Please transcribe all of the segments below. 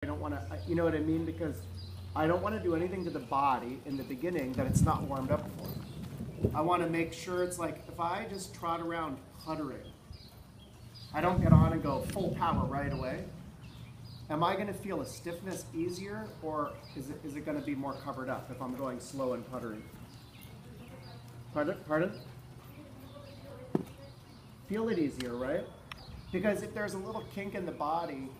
I don't want to, you know what I mean? Because I don't want to do anything to the body in the beginning that it's not warmed up for. I want to make sure it's like, if I just trot around puttering, I don't get on and go full power right away. Am I going to feel a stiffness easier, or is it going to be more covered up if I'm going slow and puttering? Pardon? Feel it easier, right? Because if there's a little kink in the body,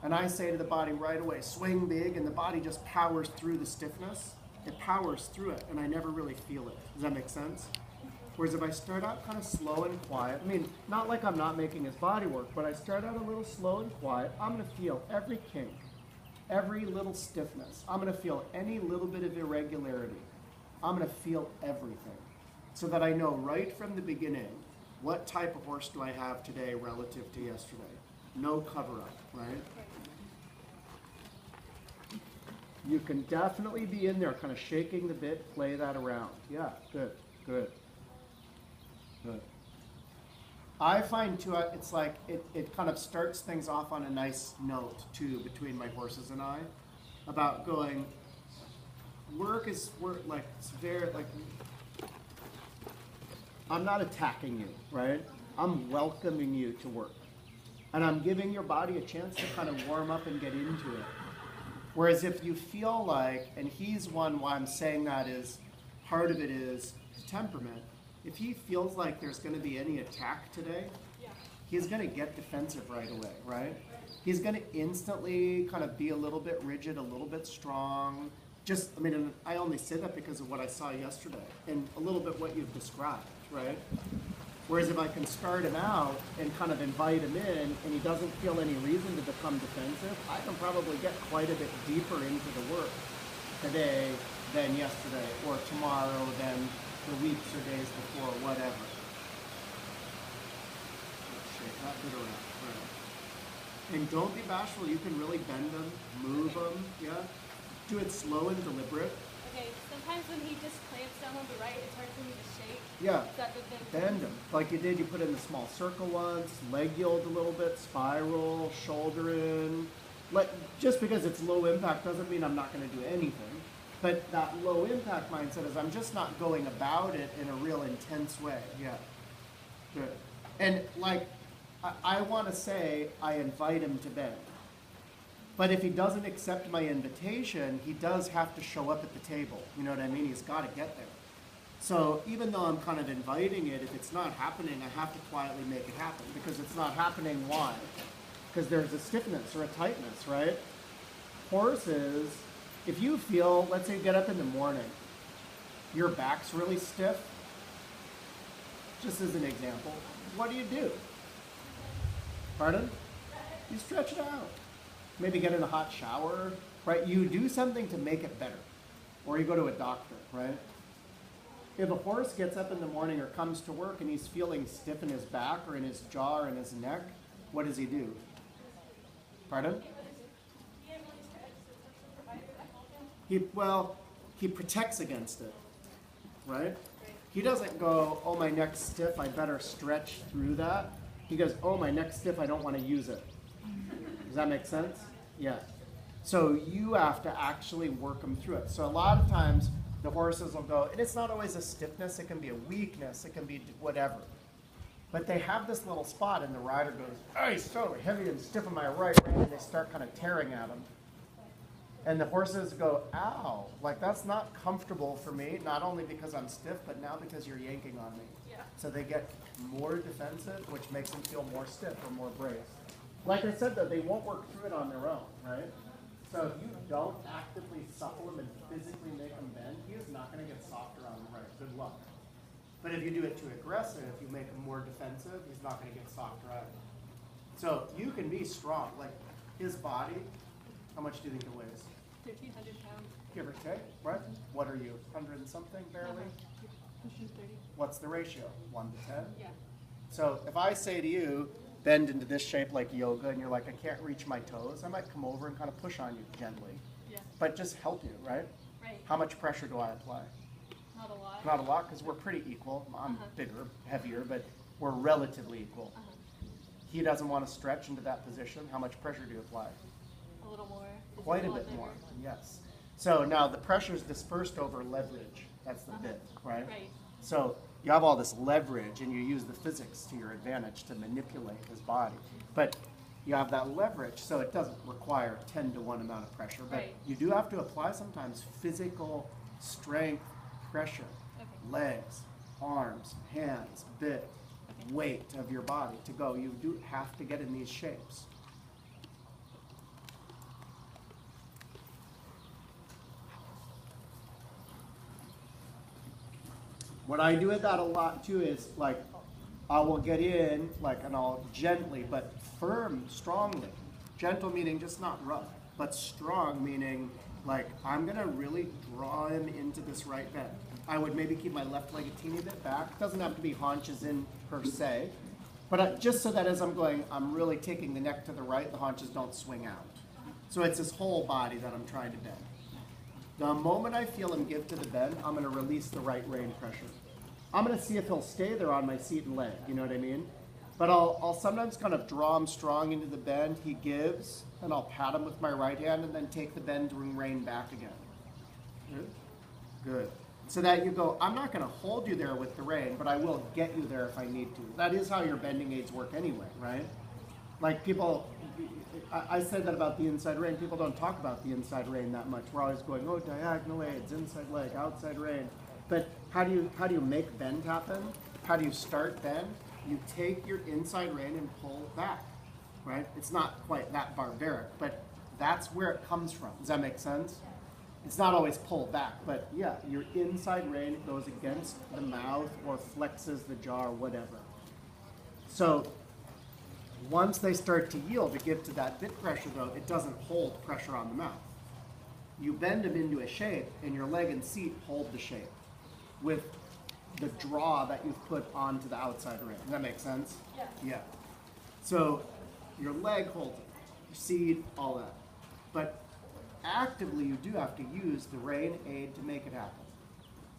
and I say to the body right away, swing big, and the body just powers through the stiffness, it powers through it, and I never really feel it. Does that make sense? Whereas if I start out kind of slow and quiet, I mean, not like I'm not making his body work, but I start out a little slow and quiet, I'm going to feel every kink, every little stiffness. I'm going to feel any little bit of irregularity. I'm going to feel everything, so that I know right from the beginning, what type of horse do I have today relative to yesterday? No cover-up, right? You can definitely be in there kind of shaking the bit, play that around. Yeah, good. I find too, it's like, it kind of starts things off on a nice note too, between my horses and I, about going, work, like, it's very, like, I'm not attacking you, right? I'm welcoming you to work. And I'm giving your body a chance to kind of warm up and get into it. Whereas if you feel like, and he's one why I'm saying that is, part of it is temperament. If he feels like there's going to be any attack today, he's going to get defensive right away, right? He's going to instantly kind of be a little bit rigid, a little bit strong. Just, I mean, and I only say that because of what I saw yesterday and a little bit what you've described, right? Whereas if I can start him out and kind of invite him in and he doesn't feel any reason to become defensive, I can probably get quite a bit deeper into the work today than yesterday, or tomorrow than the weeks or days before, whatever. Shake that bit around. Right. And don't be bashful. You can really bend them, move them, yeah? Do it slow and deliberate. Okay, sometimes when he just clamps down on the right, it's hard for me to shake. Yeah, Is that the thing? bend them. Like you did, you put in the small circle once, leg yield a little bit, spiral, shoulder in. Just because it's low impact doesn't mean I'm not going to do anything. But that low impact mindset is I'm just not going about it in a real intense way. Yeah, good. And like, I want to say I invite him to bend. But if he doesn't accept my invitation, he does have to show up at the table. You know what I mean? He's got to get there. So even though I'm kind of inviting it, if it's not happening, I have to quietly make it happen. Because it's not happening, why? Because there's a stiffness or a tightness, right? Horses, if you feel, let's say you get up in the morning, your back's really stiff, just as an example, what do? Pardon? You stretch it out. Maybe get in a hot shower, right? You do something to make it better. Or you go to a doctor, right? If a horse gets up in the morning or comes to work and he's feeling stiff in his back or in his jaw or in his neck, what does he do? Pardon? He protects against it, right? He doesn't go, oh, my neck's stiff, I better stretch through that. He goes, oh, my neck's stiff, I don't want to use it. Does that make sense? Yeah. So you have to actually work them through it. So a lot of times the horses will go, and it's not always a stiffness, it can be a weakness, it can be whatever. But they have this little spot and the rider goes, oh, he's so heavy and stiff in my right, and they start kind of tearing at him. And the horses go, ow, like that's not comfortable for me, not only because I'm stiff, but now because you're yanking on me. Yeah. So they get more defensive, which makes them feel more stiff or more braced. Like I said, though, they won't work through it on their own, right? So if you don't actively supple them and physically make them bend, he is not going to get softer on the right. Good luck. But if you do it too aggressive, you make him more defensive, he's not going to get softer either. So you can be strong. Like his body, how much do you think it weighs? 1,300 pounds. Give or take, right? What are you, 100 and something, barely? Pushing 30. What's the ratio, 1 to 10? Yeah. So if I say to you, bend into this shape like yoga, and you're like, I can't reach my toes, I might come over and kind of push on you gently. Yeah. But just help you, right? Right. How much pressure do I apply? Not a lot. Not a lot, because we're pretty equal. I'm bigger, heavier, but we're relatively equal. He doesn't want to stretch into that position. How much pressure do you apply? A little more. Quite a bit more, yes. So now the pressure is dispersed over leverage. That's the bit, right? Right. So you have all this leverage and you use the physics to your advantage to manipulate his body. But you have that leverage, so it doesn't require 10-to-1 amount of pressure. But Right. you do have to apply sometimes physical strength pressure. Okay. Legs, arms, hands, bit, weight of your body to go. You do have to get in these shapes. What I do with that a lot too is like I will get in like and I'll gently but firm, strongly. Gentle meaning just not rough, but strong meaning like I'm gonna really draw him into this right bend. I would maybe keep my left leg a teeny bit back. Doesn't have to be haunches in per se, but just so that as I'm going, I'm really taking the neck to the right, the haunches don't swing out. So it's this whole body that I'm trying to bend. The moment I feel him give to the bend, I'm going to release the right rein pressure. I'm going to see if he'll stay there on my seat and leg, you know what I mean? But I'll sometimes kind of draw him strong into the bend. He gives, and I'll pat him with my right hand and then take the bend and rein back again. Good? Good. So that you go, I'm not going to hold you there with the rein, but I will get you there if I need to. That is how your bending aids work anyway, right? Like people, I said that about the inside rein. People don't talk about the inside rein that much. We're always going, oh, diagonal aids, inside leg, outside rein. But how do you make bend happen? How do you start bend? You take your inside rein and pull back, right? It's not quite that barbaric, but that's where it comes from. Does that make sense? It's not always pulled back, but yeah, your inside rein goes against the mouth or flexes the jaw or whatever. So once they start to yield to give to that bit pressure though, it doesn't hold pressure on the mouth. You bend them into a shape and your leg and seat hold the shape with the draw that you've put onto the outside rein. Does that make sense? Yeah. Yeah. So your leg holds it, your seat, all that. But actively you do have to use the rein aid to make it happen.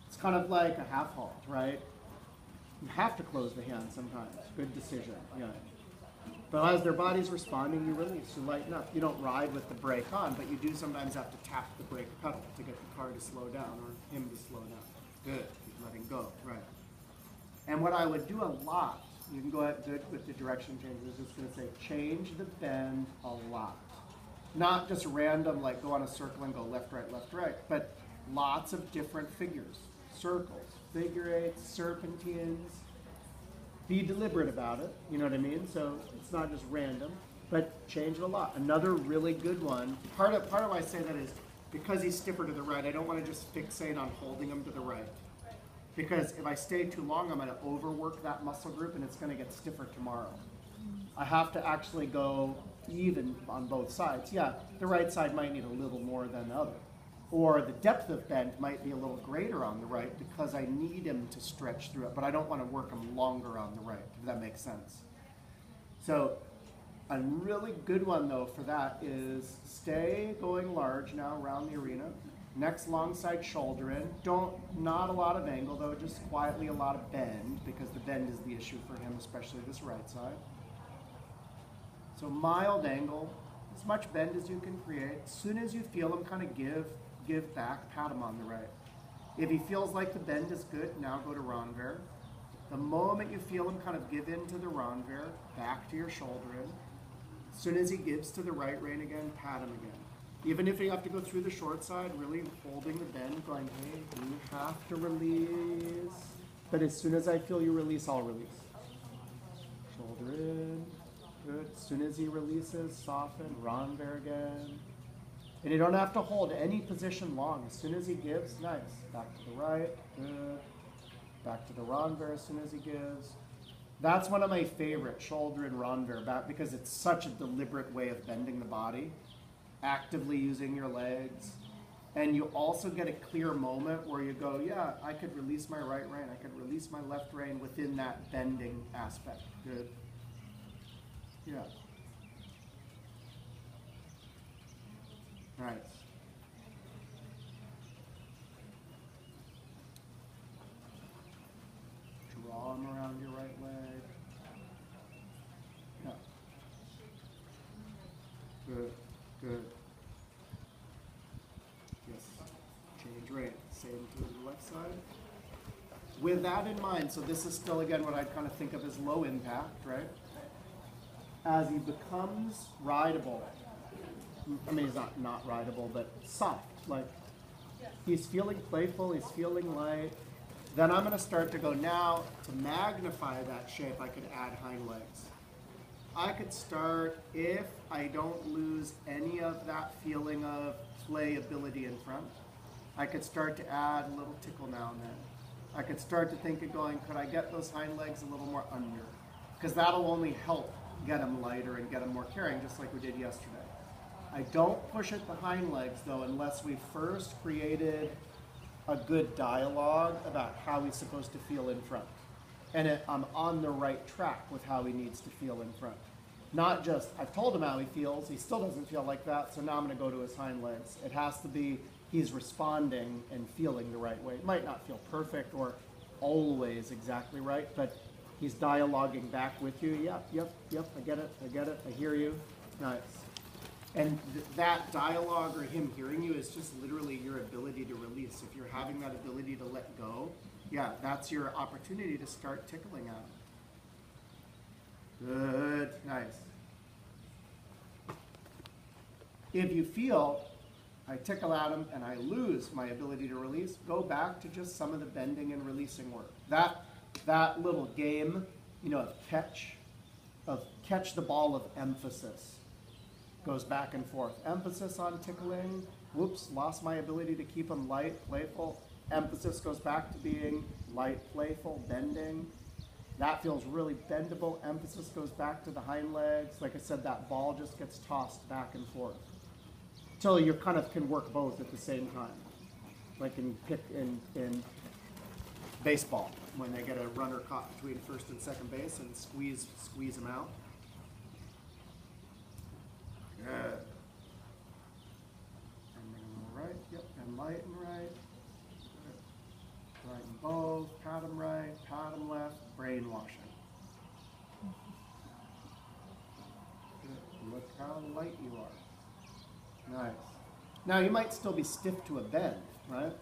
It's kind of like a half halt, right? You have to close the hand sometimes. Good decision, yeah. But as their body's responding, you release, you lighten up. You don't ride with the brake on, but you do sometimes have to tap the brake pedal to get the car to slow down or him to slow down. Good, keep letting go, right. And what I would do a lot, you can go ahead good with the direction change, I was just gonna say, change the bend a lot. Not just random, like go on a circle and go left, right, but lots of different figures, circles, figure eights, serpentines. Be deliberate about it, you know what I mean? So it's not just random, but change it a lot. Another really good one, part of why I say that is because he's stiffer to the right, I don't want to just fixate on holding him to the right. Because if I stay too long, I'm going to overwork that muscle group and it's going to get stiffer tomorrow. I have to actually go even on both sides. Yeah, the right side might need a little more than the other. Or the depth of bend might be a little greater on the right because I need him to stretch through it, but I don't want to work him longer on the right, if that makes sense. So a really good one though for that is stay going large now around the arena. Next long side shoulder in. Not a lot of angle though, just quietly a lot of bend because the bend is the issue for him, especially this right side. So mild angle, as much bend as you can create. As soon as you feel him kind of give back, pat him on the right. If he feels like the bend is good, now go to renvers. The moment you feel him kind of give in to the renvers, back to your shoulder in. As soon as he gives to the right rein again, pat him again. Even if you have to go through the short side, really holding the bend, going, hey, you have to release. But as soon as I feel you release, I'll release. Shoulder in, good. As soon as he releases, soften, renvers again. And you don't have to hold any position long. As soon as he gives, nice. Back to the right, good. Back to the renvers as soon as he gives. That's one of my favorite, shoulder and renvers, back because it's such a deliberate way of bending the body. Actively using your legs. And you also get a clear moment where you go, yeah, I could release my right rein, I could release my left rein within that bending aspect. Good. Yeah. Nice. Draw them around your right leg. Yeah. Good, good. side. With that in mind, so this is still, again, what I'd kind of think of as low impact, right? As he becomes rideable, I mean, he's not rideable, but soft, like he's feeling playful, he's feeling light, then I'm going to start to go, now, to magnify that shape, I could add hind legs. I could start, if I don't lose any of that feeling of playability in front, I could start to add a little tickle now and then. I could start to think of going, could I get those hind legs a little more under? Because that'll only help get them lighter and get them more carrying, just like we did yesterday. I don't push at the hind legs, though, unless we first created a good dialogue about how he's supposed to feel in front. And I'm on the right track with how he needs to feel in front. Not just, I've told him how he feels, he still doesn't feel like that, so now I'm going to go to his hind legs. It has to be, he's responding and feeling the right way. It might not feel perfect or always exactly right, but he's dialoguing back with you. Yep, I get it, I hear you. Nice. And that dialogue or him hearing you is just literally your ability to release. If you're having that ability to let go, yeah, that's your opportunity to start tickling at him. Good, nice. If you feel I tickle at him and I lose my ability to release, go back to just some of the bending and releasing work. That little game, you know, of catch the ball of emphasis goes back and forth. Emphasis on tickling, whoops, lost my ability to keep him light, playful. Emphasis goes back to being light, playful, bending. That feels really bendable. Emphasis goes back to the hind legs. Like I said, that ball just gets tossed back and forth. Until you kind of can work both at the same time. Like in baseball, when they get a runner caught between first and second base and squeeze them out. Good. And bring them right, yep, and light and right. Right and both, pat them right, pat them left, brainwashing. Good. Look how light you are. Nice. Now you might still be stiff to a bend, right?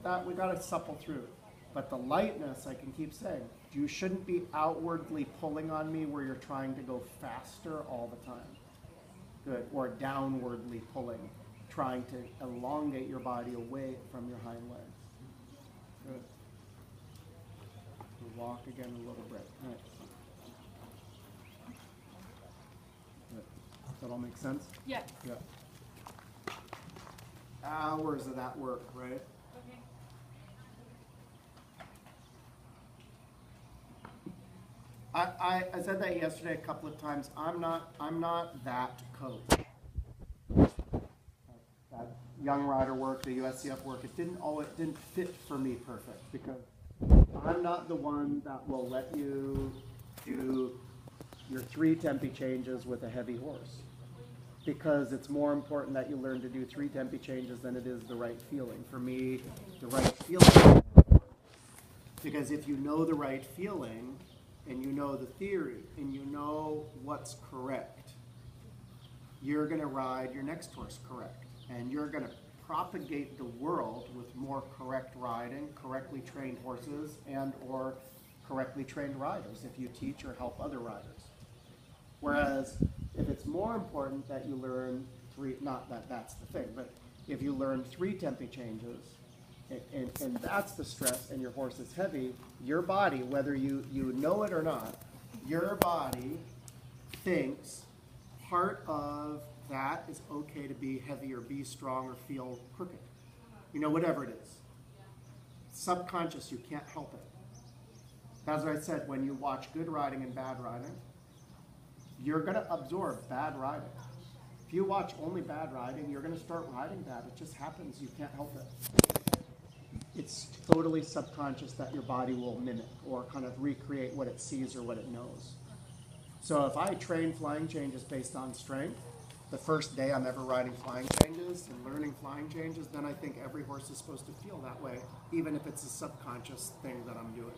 That we got to supple through. But the lightness, I can keep saying, you shouldn't be outwardly pulling on me where you're trying to go faster all the time. Good. Or downwardly pulling, trying to elongate your body away from your hind legs. Good. We'll walk again a little bit. Nice. Good. Does that all make sense? Yeah. Yeah. Hours of that work, right? Okay. I said that yesterday a couple of times. I'm not that coach. That young rider work, the USCF work, it didn't fit for me perfect because I'm not the one that will let you do your 3 tempi changes with a heavy horse. Because it's more important that you learn to do 3 tempi changes than it is the right feeling. For me, the right feeling. Because if you know the right feeling, and you know the theory, and you know what's correct, you're going to ride your next horse correct. And you're going to propagate the world with more correct riding, correctly trained horses, and or correctly trained riders if you teach or help other riders. Whereas if it's more important that you learn 3, not that that's the thing, but if you learn 3 tempi changes, and that's the stress, and your horse is heavy, your body, whether you know it or not, your body thinks part of that is okay to be heavy or be strong or feel crooked. You know, whatever it is. Subconscious, you can't help it. As I said, when you watch good riding and bad riding, you're going to absorb bad riding. If you watch only bad riding, you're going to start riding bad. It just happens. You can't help it. It's totally subconscious that your body will mimic or kind of recreate what it sees or what it knows. So if I train flying changes based on strength, the first day I'm ever riding flying changes and learning flying changes, then I think every horse is supposed to feel that way, even if it's a subconscious thing that I'm doing.